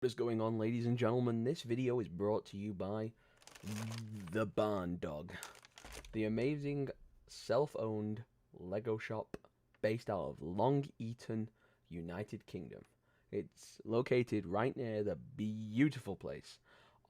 What is going on, ladies and gentlemen? This video is brought to you by the Barn Dog, the amazing self-owned Lego shop based out of Long Eaton, United Kingdom. It's located right near the beautiful place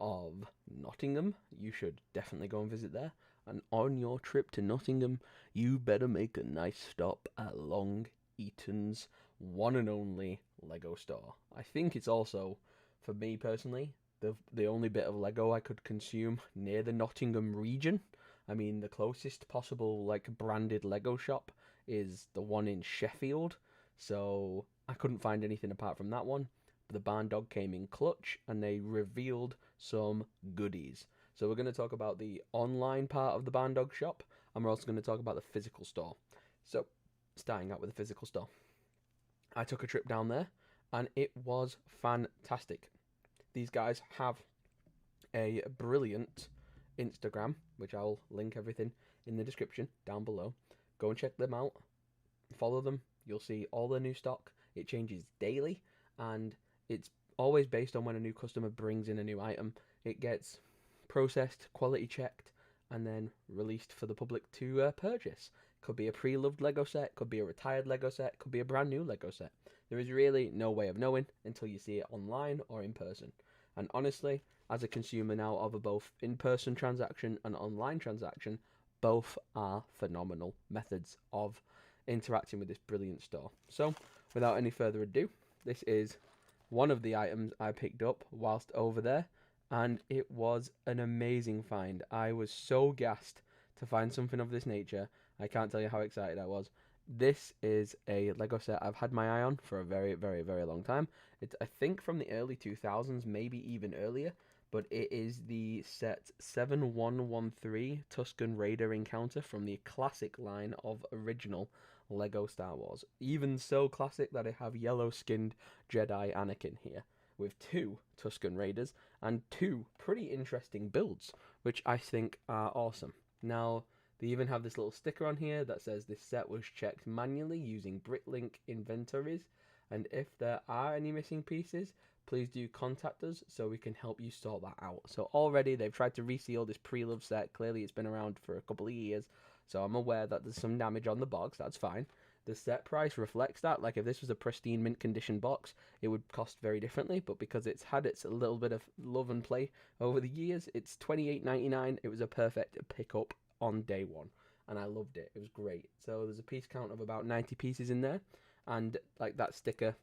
of Nottingham. You should definitely go and visit there. And on your trip to Nottingham, you better make a nice stop at Long Eaton's one and only Lego store. I think it's also, for me personally, the only bit of Lego I could consume near the Nottingham region. I mean, the closest possible branded Lego shop is the one in Sheffield, so I couldn't find anything apart from that one. The Barn Dog came in clutch, and they revealed some goodies. So we're going to talk about the online part of the Barn Dog shop, and we're also going to talk about the physical store. So, starting out with the physical store. I took a trip down there, and it was fantastic. These guys have a brilliant Instagram, which I'll link everything in the description down below. Go and check them out. Follow them. You'll see all the new stock. It changes daily, and it's always based on when a new customer brings in a new item. It gets processed, quality checked, and then released for the public to purchase. Could be a pre-loved Lego set, could be a retired Lego set, could be a brand new Lego set. There is really no way of knowing until you see it online or in person. And honestly, as a consumer now of a both in-person transaction and online transaction, both are phenomenal methods of interacting with this brilliant store. So, without any further ado, this is one of the items I picked up whilst over there, and it was an amazing find. I was so gassed to find something of this nature. I can't tell you how excited I was. This is a Lego set I've had my eye on for a very, very, very long time. It's, I think, from the early 2000s, maybe even earlier, but it is the set 7113 Tusken Raider Encounter from the classic line of original Lego Star Wars. Even so classic that I have yellow-skinned Jedi Anakin here, with two Tusken Raiders and two pretty interesting builds, which I think are awesome. Now, they even have this little sticker on here that says this set was checked manually using Bricklink inventories, and if there are any missing pieces, please do contact us so we can help you sort that out. So already they've tried to reseal this pre-loved set. Clearly it's been around for a couple of years, so I'm aware that there's some damage on the box. That's fine. The set price reflects that. Like, if this was a pristine mint condition box, it would cost very differently, but because it's had its a little bit of love and play over the years, it's $28.99. It was a perfect pickup on day one, and I loved it. It was great. So there's a piece count of about 90 pieces in there, and like that sticker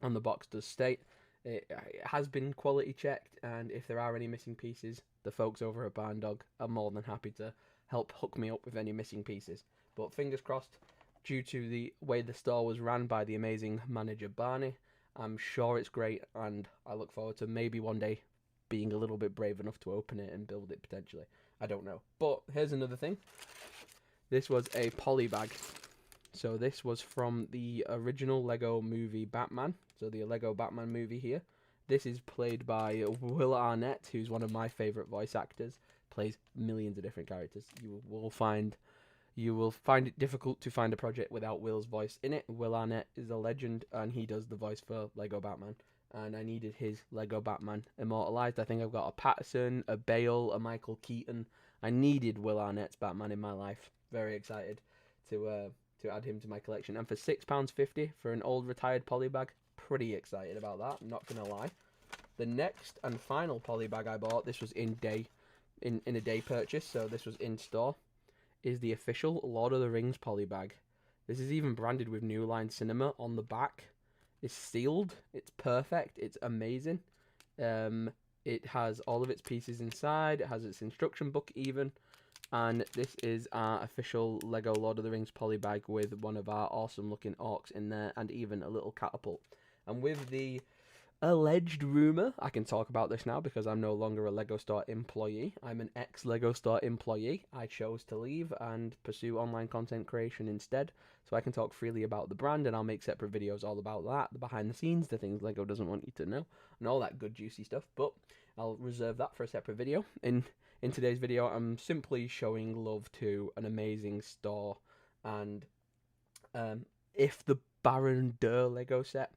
on the box does state, it has been quality checked, and if there are any missing pieces, the folks over at Barn Dog are more than happy to help hook me up with any missing pieces. But fingers crossed, due to the way the store was ran by the amazing manager Barney, I'm sure it's great, and I look forward to maybe one day being a little bit brave enough to open it and build it potentially. I don't know. But here's another thing. This was a poly bag. So this was from the original Lego movie Batman. So the Lego Batman movie here. This is played by Will Arnett, who's one of my favourite voice actors. Plays millions of different characters. You will find it difficult to find a project without Will's voice in it. Will Arnett is a legend, and he does the voice for Lego Batman. And I needed his Lego Batman immortalized. I think I've got a Patterson, a Bale, a Michael Keaton. I needed Will Arnett's Batman in my life. Very excited to add him to my collection. And for £6.50 for an old retired poly bag, pretty excited about that. I'm not gonna lie. The next and final poly bag I bought, this was in a day purchase, so this was in store, is the official Lord of the Rings poly bag. This is even branded with New Line Cinema on the back. It's sealed. It's perfect. It's amazing. It has all of its pieces inside. It has its instruction book even. And this is our official Lego Lord of the Rings poly bag with one of our awesome looking orcs in there, and even a little catapult. And with the alleged rumor, I can talk about this now because I'm no longer a Lego Store employee. I'm an ex-Lego Store employee. I chose to leave and pursue online content creation instead, so I can talk freely about the brand, and I'll make separate videos all about that, the behind the scenes, the things Lego doesn't want you to know, and all that good juicy stuff, but I'll reserve that for a separate video. In today's video, I'm simply showing love to an amazing store, and if the Baron Durr Lego set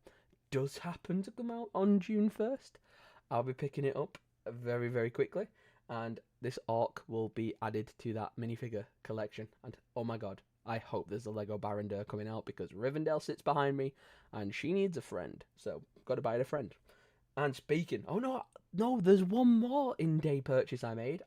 does happen to come out on June 1st, I'll be picking it up very, very quickly. And this Orc will be added to that minifigure collection. And oh my god, I hope there's a Lego Barandeur coming out, because Rivendell sits behind me and she needs a friend. So, gotta buy it a friend. And speaking, oh no, there's one more in-day purchase I made.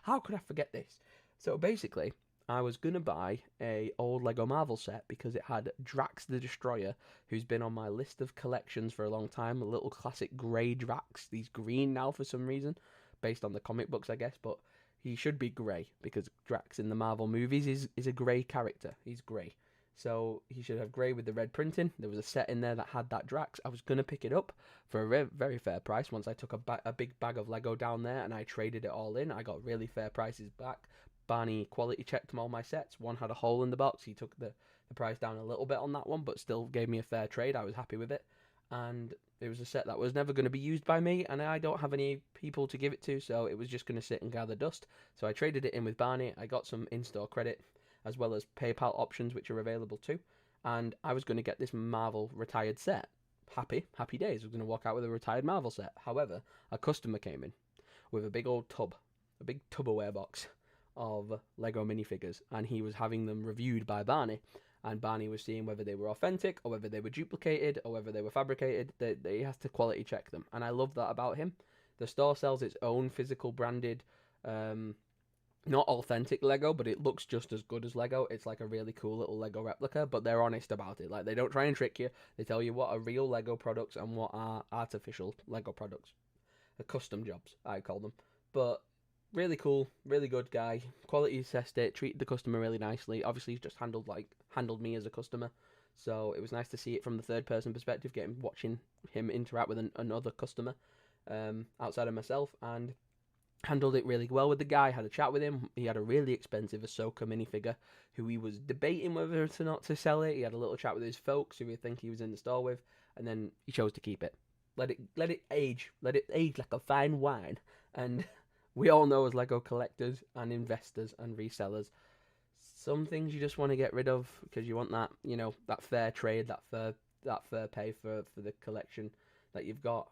How could I forget this? So basically, I was gonna buy a old Lego Marvel set because it had Drax the Destroyer, who's been on my list of collections for a long time. A little classic grey Drax. He's green now for some reason, based on the comic books, I guess, but he should be grey because Drax in the Marvel movies is a grey character. He's grey. So he should have grey with the red printing. There was a set in there that had that Drax. I was going to pick it up for a very fair price. Once I took a big bag of Lego down there and I traded it all in, I got really fair prices back. Barney quality checked all my sets. One had a hole in the box. He took the price down a little bit on that one, but still gave me a fair trade. I was happy with it. And it was a set that was never going to be used by me, and I don't have any people to give it to, so it was just going to sit and gather dust. So I traded it in with Barney. I got some in-store credit, as well as PayPal options, which are available too. And I was going to get this Marvel retired set. Happy days. I was going to walk out with a retired Marvel set. However, a customer came in with a big old tub, a big Tupperware box of Lego minifigures, and he was having them reviewed by Barney. And Barney was seeing whether they were authentic or whether they were duplicated or whether they were fabricated. He has to quality check them, and I love that about him. The store sells its own physical branded, not authentic Lego, but it looks just as good as Lego. It's like a really cool little Lego replica, but they're honest about it. Like, they don't try and trick you. They tell you what are real Lego products and what are artificial Lego products. The custom jobs, I call them. But really cool, really good guy. Quality assessed it, treated the customer really nicely. Obviously, he's just handled me as a customer, so it was nice to see it from the third person perspective, watching him interact with another customer outside of myself, and handled it really well with the guy. Had a chat with him. He had a really expensive Ahsoka minifigure who he was debating whether to not to sell it. He had a little chat with his folks who we think he was in the store with, and then he chose to keep it. Let it age like a fine wine. And we all know, as Lego collectors and investors and resellers, some things you just want to get rid of because you want that, that fair trade, that fair pay for the collection that you've got.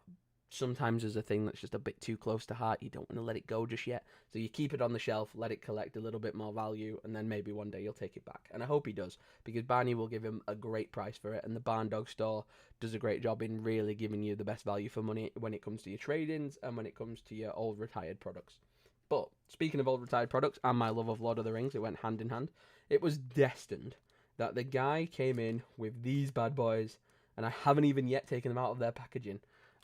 Sometimes there's a thing that's just a bit too close to heart. You don't want to let it go just yet. So you keep it on the shelf, let it collect a little bit more value, and then maybe one day you'll take it back. And I hope he does, because Barney will give him a great price for it. And the Barn Dog store does a great job in really giving you the best value for money when it comes to your trade-ins and when it comes to your old retired products. But speaking of old retired products and my love of Lord of the Rings, it went hand in hand. It was destined that the guy came in with these bad boys, and I haven't even yet taken them out of their packaging.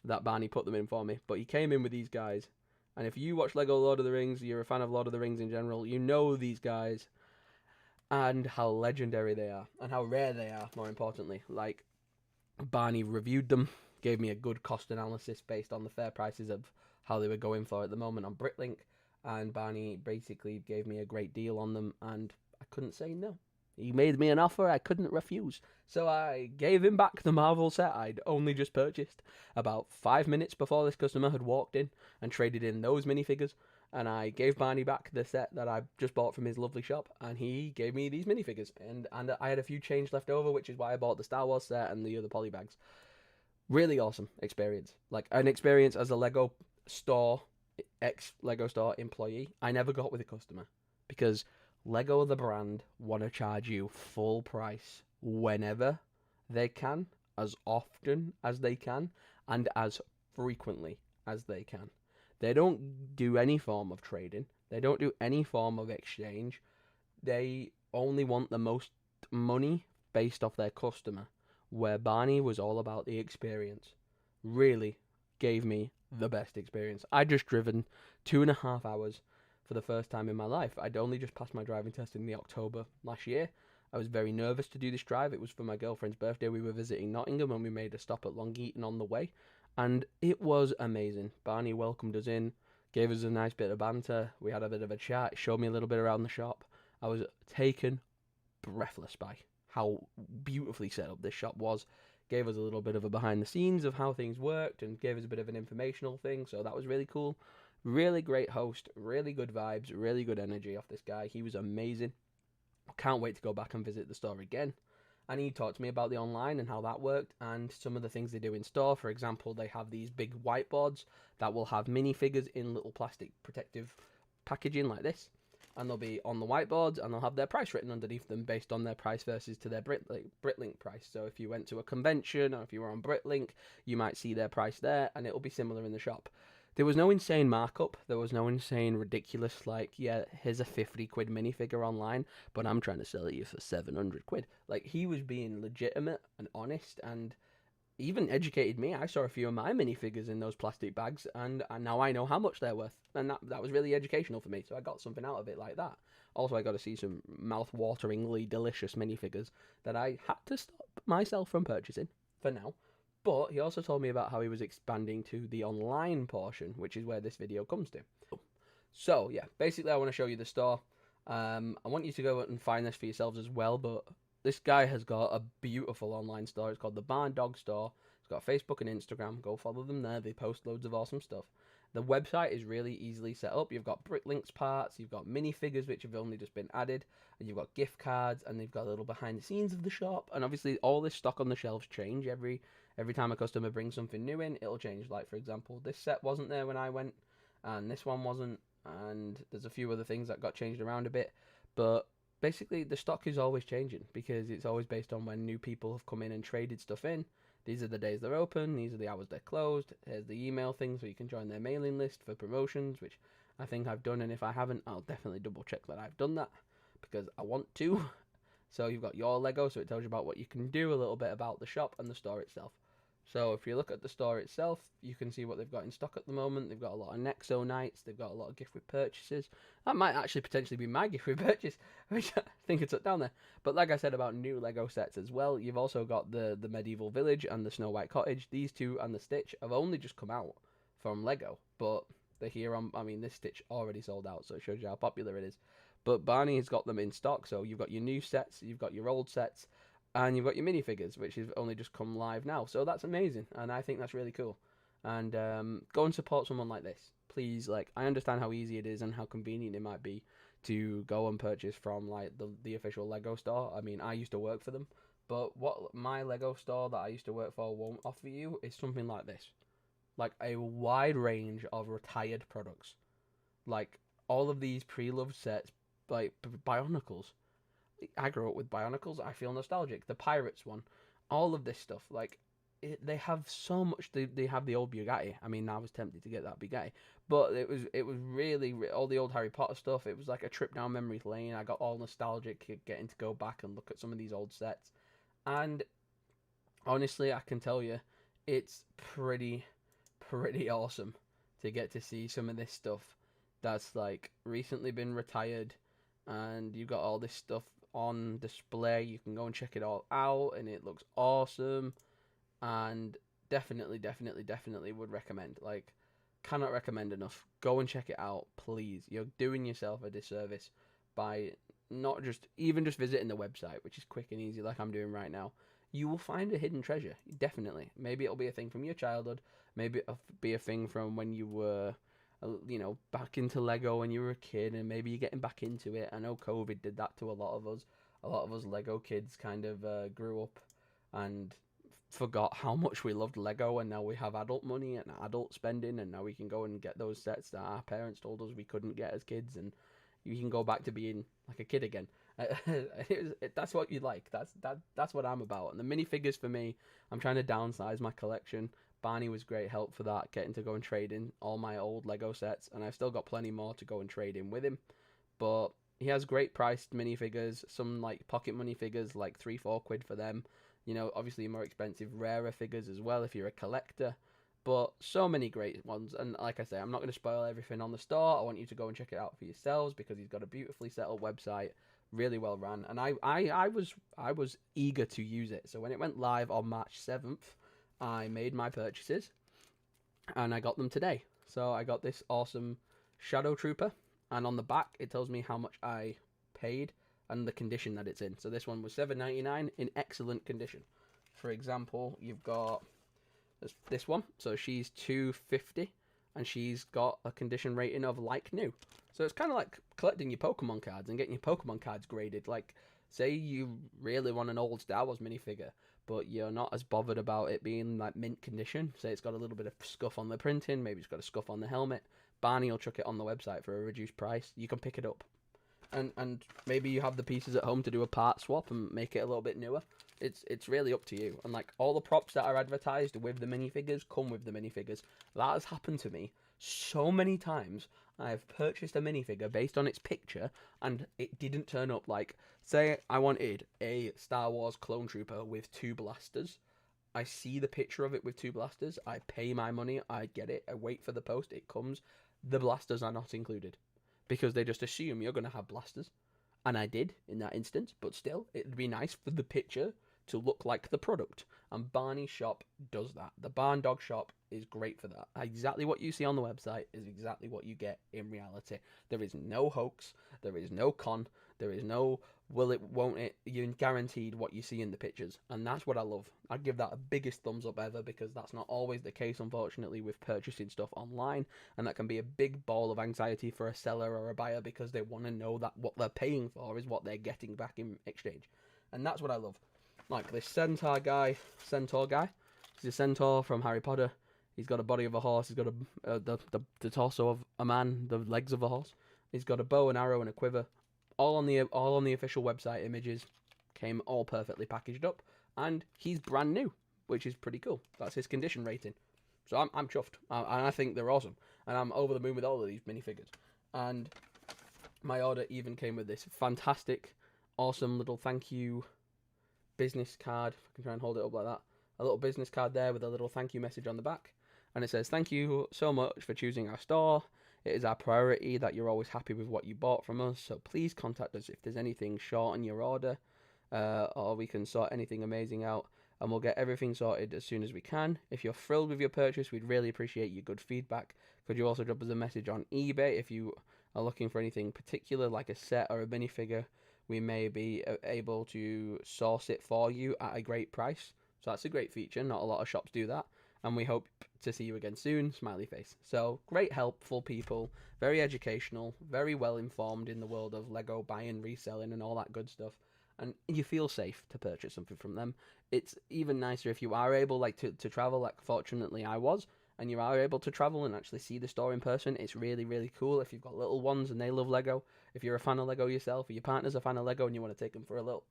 That Barney put them in for me, but he came in with these guys. And if you watch Lego Lord of the Rings, you're a fan of Lord of the Rings in general, you know these guys and how legendary they are and how rare they are, more importantly. Like, Barney reviewed them, gave me a good cost analysis based on the fair prices of how they were going for at the moment on Britlink, and Barney basically gave me a great deal on them, and I couldn't say no. He made me an offer I couldn't refuse. So I gave him back the Marvel set I'd only just purchased about 5 minutes before this customer had walked in and traded in those minifigures. And I gave Barney back the set that I just bought from his lovely shop, and he gave me these minifigures. And I had a few change left over, which is why I bought the Star Wars set and the other polybags. Really awesome experience. Like, an experience as a Lego store, ex-Lego store employee, I never got with a customer, because Lego the brand want to charge you full price whenever they can, as often as they can, and as frequently as they can. They don't do any form of trading. They don't do any form of exchange. They only want the most money based off their customer, where Barney was all about the experience. Really gave me the best experience. I'd just driven 2.5 hours for the first time in my life. I'd only just passed my driving test in the October last year. I was very nervous to do this drive. It was for my girlfriend's birthday. We were visiting Nottingham and we made a stop at Long Eaton on the way. And it was amazing. Barney welcomed us in, gave us a nice bit of banter. We had a bit of a chat, showed me a little bit around the shop. I was taken breathless by how beautifully set up this shop was. Gave us a little bit of a behind the scenes of how things worked and gave us a bit of an informational thing. So that was really cool. Really great host, really good vibes, really good energy off this guy. He was amazing. Can't wait to go back and visit the store again. And he talked to me about the online and how that worked and some of the things they do in store. For example, they have these big whiteboards that will have minifigures in little plastic protective packaging like this. And they'll be on the whiteboards and they'll have their price written underneath them based on their price versus to their Britlink price. So if you went to a convention or if you were on Britlink, you might see their price there and it'll be similar in the shop. There was no insane markup. There was no insane ridiculous, like, yeah, here's a 50 quid minifigure online, but I'm trying to sell it you for 700 quid. Like, he was being legitimate and honest and even educated me. I saw a few of my minifigures in those plastic bags, and now I know how much they're worth. And that was really educational for me, so I got something out of it like that. Also, I got to see some mouth-wateringly delicious minifigures that I had to stop myself from purchasing for now. But he also told me about how he was expanding to the online portion, which is where this video comes to. So, yeah, basically I want to show you the store. I want you to go and find this for yourselves as well, but this guy has got a beautiful online store. It's called the Barn Dog Store. It's got Facebook and Instagram. Go follow them there. They post loads of awesome stuff. The website is really easily set up. You've got Bricklinks parts, you've got minifigures which have only just been added, and you've got gift cards, and they've got a little behind the scenes of the shop. And obviously all this stock on the shelves change every time a customer brings something new in. It'll change. Like, for example, this set wasn't there when I went, and this one wasn't, and there's a few other things that got changed around a bit. But basically the stock is always changing because it's always based on when new people have come in and traded stuff in. These are the days they're open, these are the hours they're closed. Here's the email thing so you can join their mailing list for promotions, which I think I've done, and if I haven't, I'll definitely double check that I've done that because I want to. So you've got your Lego, so it tells you about what you can do, a little bit about the shop and the store itself. So if you look at the store itself, you can see what they've got in stock at the moment. They've got a lot of Nexo nights. They've got a lot of gift with purchases. That might actually potentially be my gift with purchase, which I think it's up down there. But like I said about new Lego sets as well, you've also got the Medieval Village and the Snow White Cottage. These two and the Stitch have only just come out from Lego, but they're here on, I mean, this Stitch already sold out, so it shows you how popular it is. But Barney has got them in stock, so you've got your new sets, you've got your old sets, and you've got your minifigures, which have only just come live now. So that's amazing, and I think that's really cool. And go and support someone like this, please. Like, I understand how easy it is and how convenient it might be to go and purchase from like the official Lego store. I mean, I used to work for them, but what my Lego store that I used to work for won't offer you is something like this, like a wide range of retired products, like all of these pre-loved sets, like Bionicles. I grew up with Bionicles. I feel nostalgic. The Pirates one, all of this stuff. Like, they have so much. They have the old Bugatti. I mean, I was tempted to get that Bugatti, but it was really all the old Harry Potter stuff. It was like a trip down memory lane. I got all nostalgic getting to go back and look at some of these old sets, and honestly, I can tell you, it's pretty awesome to get to see some of this stuff that's like recently been retired, and you got all this stuff on display. You can go and check it all out, and it looks awesome. And definitely would recommend. Like, cannot recommend enough. Go and check it out, please. You're doing yourself a disservice by not just visiting the website, which is quick and easy, like I'm doing right now. You will find a hidden treasure, definitely. Maybe it'll be a thing from your childhood. Maybe it'll be a thing from when you were, back into Lego when you were a kid, and maybe you're getting back into it. I know COVID did that to a lot of us. A lot of us Lego kids kind of grew up and forgot how much we loved Lego, and now we have adult money and adult spending, and now we can go and get those sets that our parents told us we couldn't get as kids, and you can go back to being like a kid again. That's what you like. That's what I'm about. And the minifigures for me, I'm trying to downsize my collection. Barney was great help for that, getting to go and trade in all my old Lego sets, and I've still got plenty more to go and trade in with him. But he has great priced minifigures, some like pocket money figures, like 3-4 quid for them. Obviously more expensive, rarer figures as well if you're a collector. But so many great ones. And like I say, I'm not going to spoil everything on the store. I want you to go and check it out for yourselves because he's got a beautifully set up website, really well run. And I was eager to use it. So when it went live on March 7th, I made my purchases and I got them today. So I got this awesome Shadow Trooper, and on the back it tells me how much I paid and the condition that it's in. So this one was $7.99 in excellent condition. For example, you've got this one. So she's $2.50 and she's got a condition rating of like new. So it's kind of like collecting your Pokemon cards and getting your Pokemon cards graded. Like, Say you really want an old Star Wars minifigure, but you're not as bothered about it being like mint condition. Say it's got a little bit of scuff on the printing, maybe it's got a scuff on the helmet. Barney will chuck it on the website for a reduced price. You can pick it up, and maybe you have the pieces at home to do a part swap and make it a little bit newer. It's really up to you. And like all the props that are advertised with the minifigures come with the minifigures. That has happened to me so many times. I've purchased a minifigure based on its picture and it didn't turn up. Like, say I wanted a Star Wars clone trooper with 2 blasters. I see the picture of it with 2 blasters. I pay my money. I get it. I wait for the post. It comes. The blasters are not included because they just assume you're going to have blasters. And I did in that instance, but still, it'd be nice for the picture to look like the product. And Barney's shop does that. The Barn Dog shop is great for that. Exactly what you see on the website is exactly what you get in reality. There is no hoax. There is no con. There is no will it, won't it. You're guaranteed what you see in the pictures. And that's what I love. I'd give that a biggest thumbs up ever because that's not always the case, unfortunately, with purchasing stuff online. And that can be a big ball of anxiety for a seller or a buyer because they want to know that what they're paying for is what they're getting back in exchange. And that's what I love. Like this centaur guy. He's a centaur from Harry Potter. He's got a body of a horse. He's got the torso of a man, the legs of a horse. He's got a bow and arrow and a quiver. All on the official website images. Came all perfectly packaged up, and he's brand new, which is pretty cool. That's his condition rating. So I'm chuffed, and I think they're awesome, and I'm over the moon with all of these minifigures. And my order even came with this fantastic, awesome little thank you business card. If I can try and hold it up like that. A little business card there with a little thank you message on the back. And it says, "Thank you so much for choosing our store. It is our priority that you're always happy with what you bought from us. So please contact us if there's anything short on your order, or we can sort anything amazing out. And we'll get everything sorted as soon as we can. If you're thrilled with your purchase, we'd really appreciate your good feedback. Could you also drop us a message on eBay if you are looking for anything particular, like a set or a minifigure? We may be able to source it for you at a great price." So that's a great feature. Not a lot of shops do that. And we hope to see you again soon. Smiley face. So great, helpful people. Very educational. Very well informed in the world of Lego buying, reselling, and all that good stuff. And you feel safe to purchase something from them. It's even nicer if you are able to travel, like fortunately I was, and you are able to travel and actually see the store in person. It's really, really cool if you've got little ones and they love Lego. If you're a fan of Lego yourself, or your partner's a fan of Lego and you want to take them for a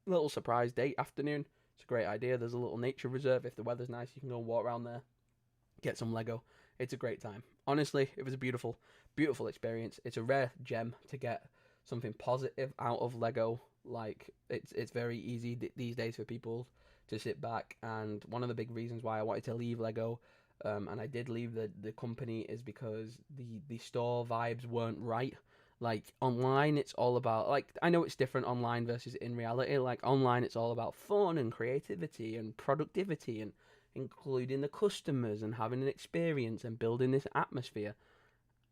little surprise date afternoon, it's a great idea. There's a little nature reserve. If the weather's nice, you can go and walk around there, get some Lego. It's a great time. Honestly, it was a beautiful, beautiful experience. It's a rare gem to get something positive out of Lego. Like, it's very easy these days for people to sit back. And one of the big reasons why I wanted to leave Lego, and I did leave the company, is because the store vibes weren't right. Like, online, it's all about, like, I know it's different online versus in reality. Like, online, it's all about fun and creativity and productivity and including the customers and having an experience and building this atmosphere.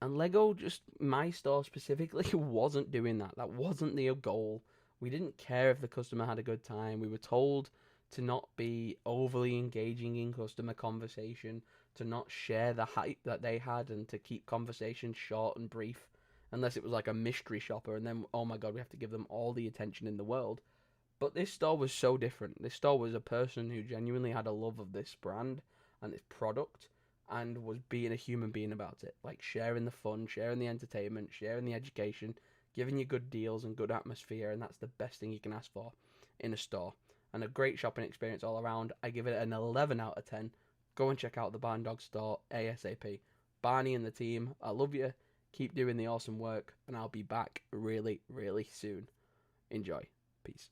And Lego, just my store specifically, wasn't doing that. That wasn't the goal. We didn't care if the customer had a good time. We were told to not be overly engaging in customer conversation, to not share the hype that they had, and to keep conversations short and brief. Unless it was like a mystery shopper, and then, oh my god, we have to give them all the attention in the world. But this store was so different. This store was a person who genuinely had a love of this brand and this product and was being a human being about it. Like, sharing the fun, sharing the entertainment, sharing the education, giving you good deals and good atmosphere, and that's the best thing you can ask for in a store. And a great shopping experience all around. I give it an 11 out of 10. Go and check out the Barn Dog store ASAP. Barney and the team, I love you. Keep doing the awesome work, and I'll be back really, really soon. Enjoy. Peace.